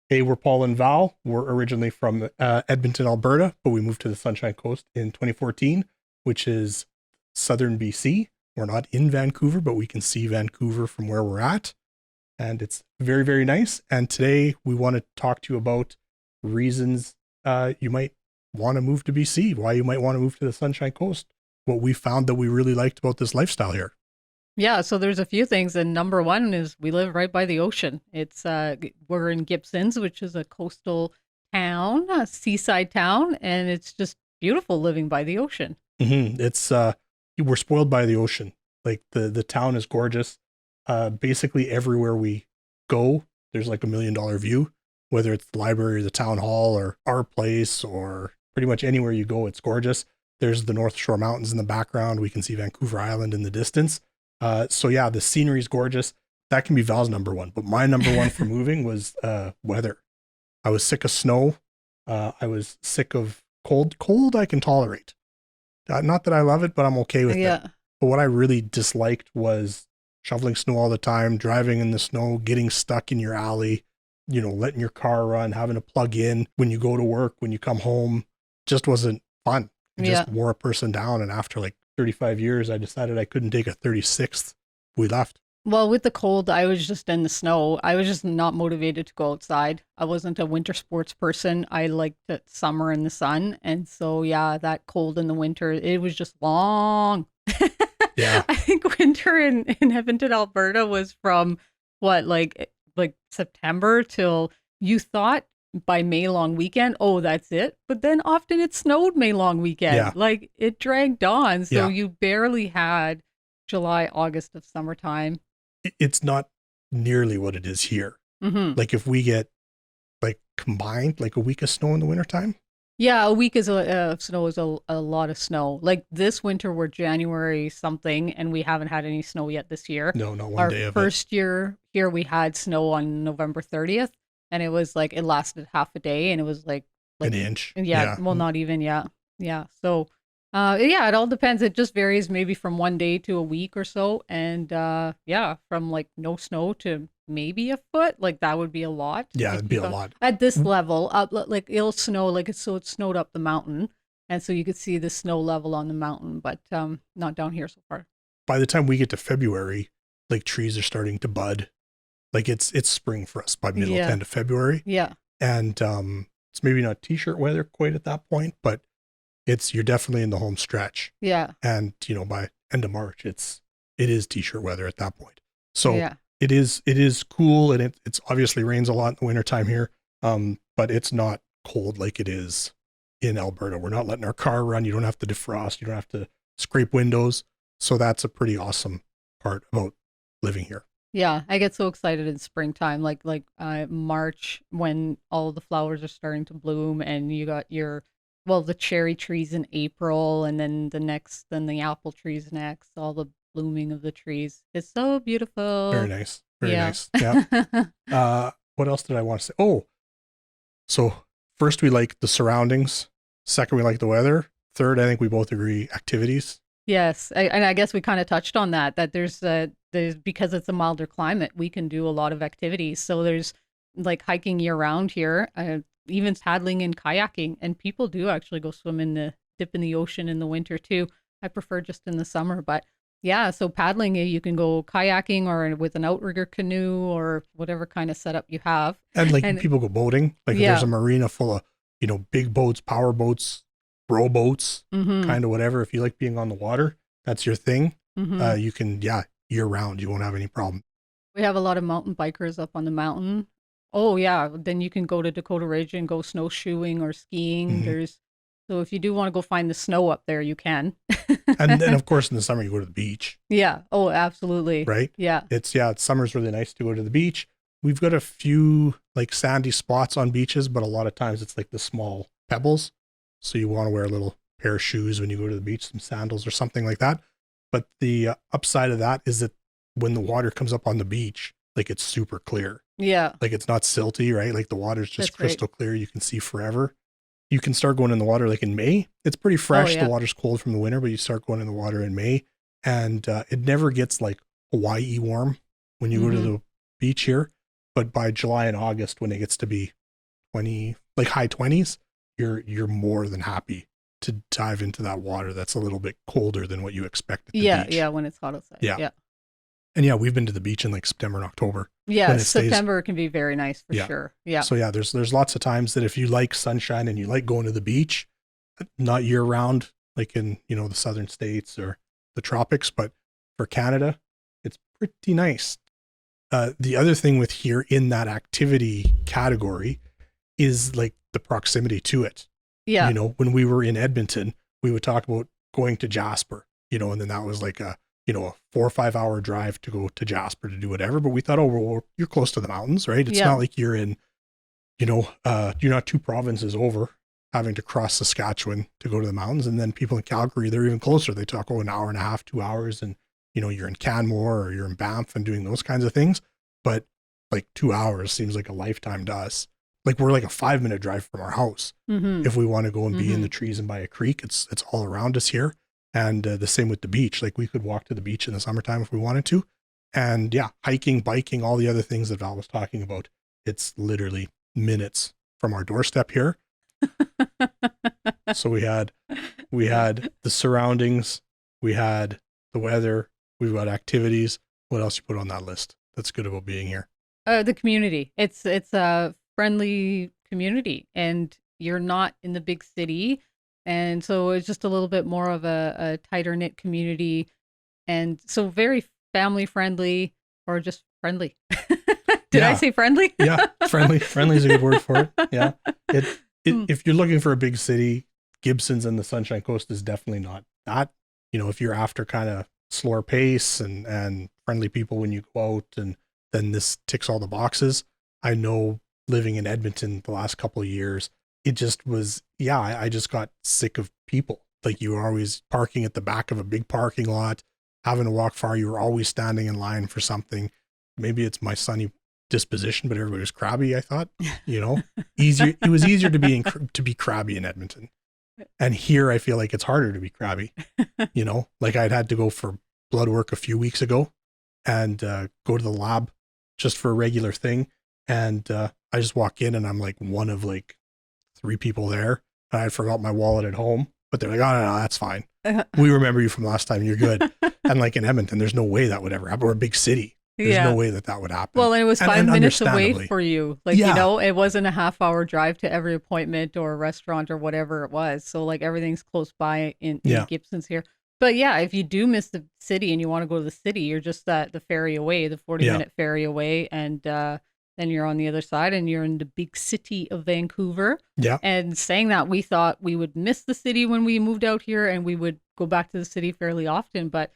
Hey, we're Paul and Val. We're originally from Edmonton, Alberta, but we moved to the Sunshine Coast in 2014, which is southern BC. We're not in Vancouver, but we can see Vancouver from where we're at. And it's very, very nice. And today we want to talk to you about reasons you might want to move to BC, why you might want to move to the Sunshine Coast, what we found that we really liked about this lifestyle here. Yeah, so there's a few things, and number one is we live right by the ocean. We're in Gibsons, which is a coastal town, a seaside town, and it's just beautiful living by the ocean. It's we're spoiled by the ocean. Like the town is gorgeous. Basically everywhere we go, there's like $1 million view, whether it's the library or the town hall or our place or pretty much anywhere you go, it's gorgeous. There's the North Shore Mountains in the background. We can see Vancouver Island in the distance. So yeah, the scenery is gorgeous. That can be Val's number one, but my number one for moving was weather. I was sick of snow. I was sick of cold. Cold I can tolerate. Not that I love it, but I'm okay with it. Yeah. But what I really disliked was shoveling snow all the time, driving in the snow, getting stuck in your alley, letting your car run, having to plug in when you go to work, when you come home. Just wasn't fun. It Yeah. just wore a person down. And after like 35 years, I decided I couldn't take a 36th. We left. Well, with the cold, I was just in the snow. I was just not motivated to go outside. I wasn't a winter sports person. I liked the summer in the sun. And so, yeah, that cold in the winter, it was just long. Yeah. I think winter in Edmonton, Alberta was from what, like September till you thought by May long weekend, oh, that's it. But then often it snowed May long Yeah. weekend. Like it dragged on. So Yeah. you barely had July, August of summertime. It's not nearly what it is here. Hmm. Like if we get like combined like a week of snow in the wintertime. Yeah, a week is snow is a lot of snow. Like this winter, we're January something, and we haven't had any snow yet this year. No, not one Our day of it. first year here, we had snow on November 30th, and it was like it lasted half a day, and it was An like inch. yeah, Yeah. well, not even yeah, yeah. So, yeah, it all depends. It just varies, maybe from one day to a week or so, and yeah, from like no snow to maybe a foot. Like that would be a lot Yeah, if it'd be you a got lot. at this level up like it'll snow like it's so it snowed up the mountain and so you could see the snow level on the mountain but not down here so far. By the time we get to February, like trees are starting to bud. Like it's spring for us by middle to Yeah. end of February. Yeah. And it's maybe not t-shirt weather quite at that point, but you're definitely in the home stretch. Yeah. And by end of March, it is t-shirt weather at that point. So Yeah. it is cool, and it's obviously rains a lot in the wintertime here. But it's not cold like it is in Alberta. We're not letting our car run. You don't have to defrost. You don't have to scrape windows. So that's a pretty awesome part about living here. Yeah, I get so excited in springtime, like March when all the flowers are starting to bloom, and you got the cherry trees in April, and then the apple trees next, all the blooming of the trees. It's so Very beautiful. nice. Very Yeah. nice. Yeah. What else did I want to say? Oh, so first we like the surroundings. Second, we like the weather. Third, I think we both agree activities. Yes, and I guess we kind of touched on that. There's because it's a milder climate, we can do a lot of activities. So there's like hiking year round here, even paddling and kayaking, and people do actually go swim in the dip in the ocean in the winter too. I prefer just in the summer, but yeah. So paddling, you can go kayaking or with an outrigger canoe or whatever kind of setup you have, And like and people go boating. Like if there's a yeah. marina full of, big boats, power boats, rowboats, Mm-hmm. kind of whatever. If you like being on the water, that's your thing. Mm-hmm. You can, yeah, year round, you won't have any problem. We have a lot of mountain bikers up on the mountain. Oh yeah, then you can go to Dakota Ridge and go snowshoeing or skiing. Hmm. There's so if you do want to go find the snow up there, you can. And then of course in the summer you go to the beach, Yeah. Oh, absolutely. right? Yeah. Summer's really nice to go to the beach. We've got a few like sandy spots on beaches, but a lot of times it's like the small pebbles. So you want to wear a little pair of shoes when you go to the beach, some sandals or something like that. But the upside of that is that when the water comes up on the beach, like it's super clear. Yeah. Like it's not silty, right? Like the water's just That's right. crystal clear. You can see forever. You can start going in the water like in May. It's pretty Oh fresh. The yeah. water's cold from the winter, but you start going in the water in May, and it never gets like Hawaii warm when you go to Mm-hmm. the beach here. But by July and August, when it gets to be 20, like high 20s, you're more than happy to dive into that water that's a little bit colder than what you expect at the beach. Yeah, when it's hot outside. Yeah. And yeah, we've been to the beach in like September and October. Yeah, September can be very nice for sure. Yeah. So yeah, there's lots of times that if you like sunshine and you like going to the beach, not year round, like in, the southern states or the tropics, but for Canada, it's pretty nice. The other thing with here in that activity category is like the proximity to it. Yeah. When we were in Edmonton, we would talk about going to Jasper, and then that was like a 4 or 5 hour drive to go to Jasper to do whatever. But we thought, oh, well, you're close to the mountains, right? It's not like you're in, you're not 2 provinces over having to cross Saskatchewan to go to the mountains. And then people in Calgary, they're even closer. They talk, an hour and a half, 2 hours. And, you're in Canmore or you're in Banff and doing those kinds of things. But like 2 hours seems like a lifetime to us. Like we're like a 5-minute drive from our house. If we want to go and be in the trees and by a creek, it's all around us here. And the same with the beach. Like we could walk to the beach in the summertime if we wanted to. And yeah, hiking, biking, all the other things that Val was talking about. It's literally minutes from our doorstep here. So we had the surroundings, we had the weather, we've got activities. What else you put on that list that's good about being here? The community. It's a friendly community, and you're not in the big city. And so it's just a little bit more of a tighter knit community. And so very family friendly, or just friendly. Did I say friendly? Yeah, friendly. Friendly is a good word for it. Yeah. If you're looking for a big city, Gibsons and the Sunshine Coast is definitely not that. If you're after kind of slower pace and friendly people when you go out, and then this ticks all the boxes. I know living in Edmonton the last couple of years, it just was, I just got sick of people. Like you were always parking at the back of a big parking lot, having to walk far. You were always standing in line for something. Maybe it's my sunny disposition, but everybody was crabby, I thought, easier. It was easier to be crabby in Edmonton. And here I feel like it's harder to be crabby, like I'd had to go for blood work a few weeks ago and go to the lab just for a regular thing. And I just walk in and I'm like one of like 3 people there, and I forgot my wallet at home, but they're like, oh, no, that's fine. We remember you from last time. You're good. And like in Edmonton, there's no way that would ever happen. We're a big city. There's no way that would happen. Well, and it was 5 minutes away for you. Like, it wasn't a half-hour drive to every appointment or restaurant or whatever it was. So like everything's close by in Gibsons here. But yeah, if you do miss the city and you want to go to the city, you're just the ferry away, the 40-minute ferry away. And then you're on the other side and you're in the big city of Vancouver. Yeah. And saying that, we thought we would miss the city when we moved out here and we would go back to the city fairly often. But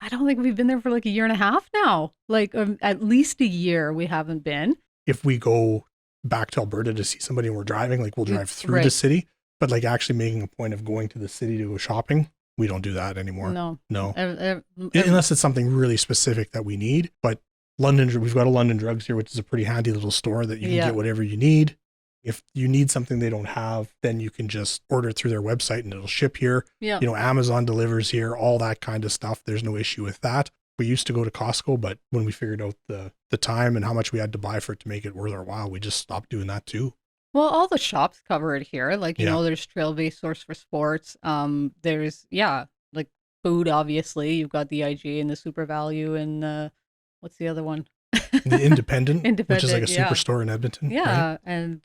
I don't think we've been there for like a year and a half now. Like at least a year we haven't been. If we go back to Alberta to see somebody and we're driving, like we'll drive through the city, but like actually making a point of going to the city to go shopping, we don't do that anymore. No. Unless it's something really specific that we need. But London, we've got a London Drugs here, which is a pretty handy little store that you can get whatever you need. If you need something they don't have, then you can just order it through their website and it'll ship here. Yeah. Amazon delivers here, all that kind of stuff. There's no issue with that. We used to go to Costco, but when we figured out the time and how much we had to buy for it to make it worth our while, we just stopped doing that too. Well, all the shops cover it here. Like, there's Trail-Based Source for Sports. There's, like food, obviously. You've got the IG and the Super Value and what's the other one? The Independent, which is like a superstore in Edmonton. Yeah, right? And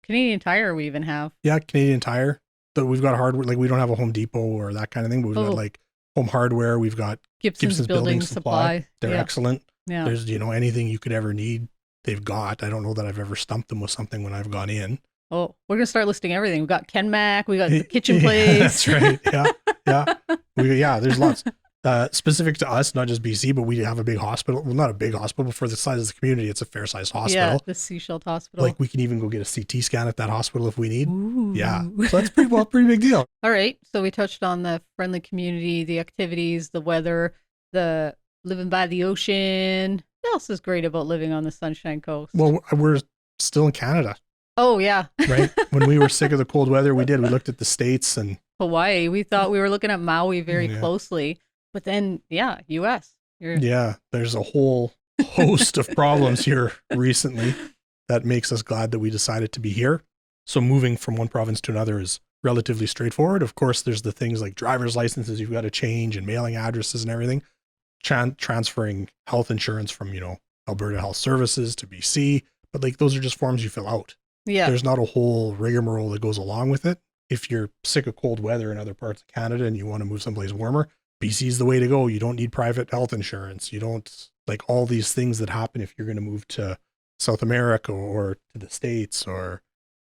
Canadian Tire we even have. Yeah, Canadian Tire. But we've got hardware. Like we don't have a Home Depot or that kind of thing, but we've got like home hardware. We've got Gibson's Building Supply. They're excellent. Yeah. There's, anything you could ever need, they've got. I don't know that I've ever stumped them with something when I've gone in. Oh, we're going to start listing everything. We've got KenMac. We got the Kitchen Place. That's right. Yeah. There's lots. Specific to us, not just BC, but we have a big hospital. Well, not a big hospital, but for the size of the community, it's a fair-sized hospital. Yeah, the Seashell Hospital. Like we can even go get a CT scan at that hospital if we need. Ooh. Yeah, so that's pretty big deal. All right, so we touched on the friendly community, the activities, the weather, the living by the ocean. What else is great about living on the Sunshine Coast? Well, we're still in Canada. Oh, yeah. Right? When we were sick of the cold weather, we looked at the States and Hawaii. We thought we were looking at Maui very closely. But then, US. There's a whole host of problems here recently that makes us glad that we decided to be here. So moving from one province to another is relatively straightforward. Of course, there's the things like driver's licenses you've got to change and mailing addresses and everything. Transferring health insurance from, Alberta Health Services to BC, but like those are just forms you fill out. Yeah. There's not a whole rigmarole that goes along with it. If you're sick of cold weather in other parts of Canada and you want to move someplace warmer, BC is the way to go. You don't need private health insurance. You don't like all these things that happen if you're going to move to South America or to the States or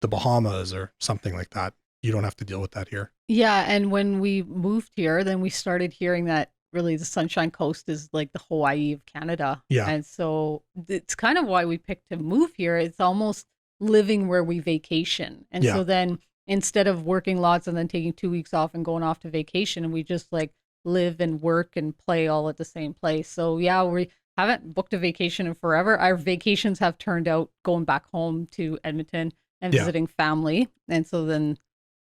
the Bahamas or something like that. You don't have to deal with that here. Yeah. And when we moved here, then we started hearing that really the Sunshine Coast is like the Hawaii of Canada. Yeah. And so it's kind of why we picked to move here. It's almost living where we vacation. And so then instead of working lots and then taking 2 weeks off and going off to vacation, and we just like live and work and play all at the same place. So yeah, we haven't booked a vacation in forever. Our vacations have turned out going back home to Edmonton and visiting family. And so then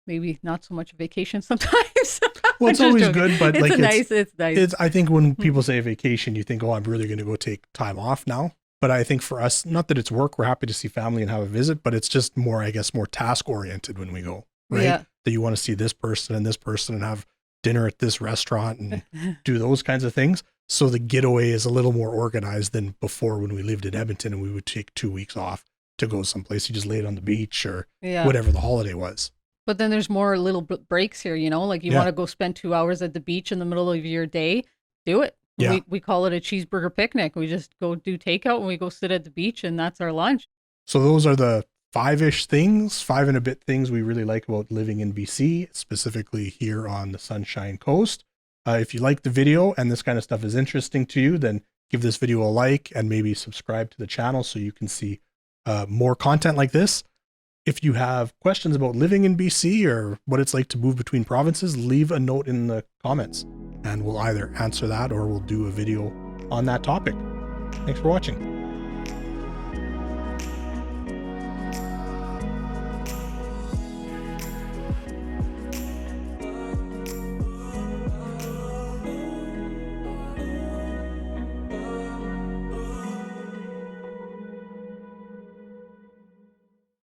maybe not so much a vacation sometimes. Well, it's always good, but it's like nice. It's I think when people say vacation, you think, oh, I'm really going to go take time off now. But I think for us, not that it's work, we're happy to see family and have a visit, but it's just more, I guess, more task oriented when we go, right? Yeah. That you want to see this person and have dinner at this restaurant and do those kinds of things. So the getaway is a little more organized than before when we lived in Edmonton and we would take 2 weeks off to go someplace. You just lay it on the beach or whatever the holiday was. But then there's more little breaks here, like you want to go spend 2 hours at the beach in the middle of your day, do it. Yeah. We call it a cheeseburger picnic. We just go do takeout and we go sit at the beach and that's our lunch. So those are the 5 and a bit things we really like about living in BC, specifically here on the Sunshine Coast. If you like the video and this kind of stuff is interesting to you, then give this video a like and maybe subscribe to the channel so you can see more content like this. If you have questions about living in BC or what it's like to move between provinces, leave a note in the comments and we'll either answer that or we'll do a video on that topic. Thanks for watching.